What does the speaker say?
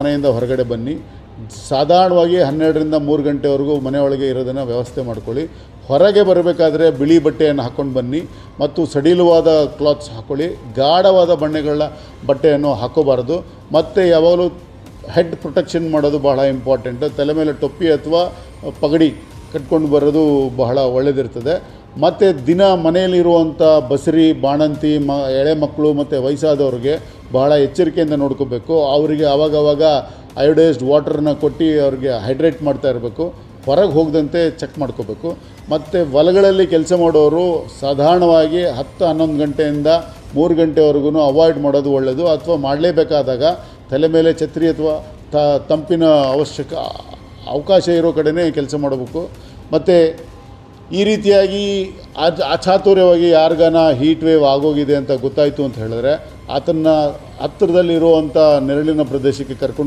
ಮನೆಯಿಂದ ಹೊರಗಡೆ ಬನ್ನಿ. ಸಾಧಾರಣವಾಗಿ 12ರಿಂದ 3 ಗಂಟೆವರೆಗೂ ಮನೆಯೊಳಗೆ ಇರೋದನ್ನು ವ್ಯವಸ್ಥೆ ಮಾಡ್ಕೊಳ್ಳಿ. ಹೊರಗೆ ಬರಬೇಕಾದ್ರೆ ಬಿಳಿ ಬಟ್ಟೆಯನ್ನು ಹಾಕ್ಕೊಂಡು ಬನ್ನಿ ಮತ್ತು ಸಡಿಲವಾದ ಕ್ಲಾತ್ಸ್ ಹಾಕ್ಕೊಳ್ಳಿ. ಗಾಢವಾದ ಬಟ್ಟೆಯನ್ನು ಹಾಕೋಬಾರ್ದು. ಮತ್ತು ಯಾವಾಗಲೂ ಹೆಡ್ ಪ್ರೊಟೆಕ್ಷನ್ ಮಾಡೋದು ಬಹಳ ಇಂಪಾರ್ಟೆಂಟ್. ತಲೆ ಮೇಲೆ ಟೊಪ್ಪಿ ಅಥವಾ ಪಗಡಿ ಕಟ್ಕೊಂಡು ಬರೋದು ಬಹಳ ಒಳ್ಳೆಯದಿರ್ತದೆ. ಮತ್ತು ದಿನ ಮನೆಯಲ್ಲಿರುವಂಥ ಬಸರಿ, ಬಾಣಂತಿ, ಎಳೆ ಮಕ್ಕಳು ಮತ್ತು ವಯಸ್ಸಾದವ್ರಿಗೆ ಬಹಳ ಎಚ್ಚರಿಕೆಯಿಂದ ನೋಡ್ಕೋಬೇಕು. ಅವರಿಗೆ ಆವಾಗವಾಗ ಅಯೋಡೈಸ್ಡ್ ವಾಟರ್ನ ಕೊಟ್ಟು ಅವ್ರಿಗೆ ಹೈಡ್ರೇಟ್ ಮಾಡ್ತಾ ಇರಬೇಕು. ಹೊರಗೆ ಹೋಗದಂತೆ ಚೆಕ್ ಮಾಡ್ಕೋಬೇಕು. ಮತ್ತು ಹೊಲಗಳಲ್ಲಿ ಕೆಲಸ ಮಾಡೋರು ಸಾಧಾರಣವಾಗಿ 10-11 ಗಂಟೆಯಿಂದ 3 ಗಂಟೆವರೆಗೂ ಅವಾಯ್ಡ್ ಮಾಡೋದು ಒಳ್ಳೆಯದು. ಅಥವಾ ಮಾಡಲೇಬೇಕಾದಾಗ ತಲೆ ಮೇಲೆ ಛತ್ರಿ ಅಥವಾ ತಂಪಿನ ಅವಕಾಶ ಇರೋ ಕಡೆಯೇ ಕೆಲಸ ಮಾಡಬೇಕು. ಮತ್ತು ಈ ರೀತಿಯಾಗಿ ಅಚಾತುರ್ಯವಾಗಿ ಯಾರಿಗಾನ ಹೀಟ್ ವೇವ್ ಆಗೋಗಿದೆ ಅಂತ ಗೊತ್ತಾಯಿತು ಅಂತ ಹೇಳಿದ್ರೆ ಆತನ್ನು ಹತ್ತಿರದಲ್ಲಿರುವಂಥ ನೆರಳಿನ ಪ್ರದೇಶಕ್ಕೆ ಕರ್ಕೊಂಡು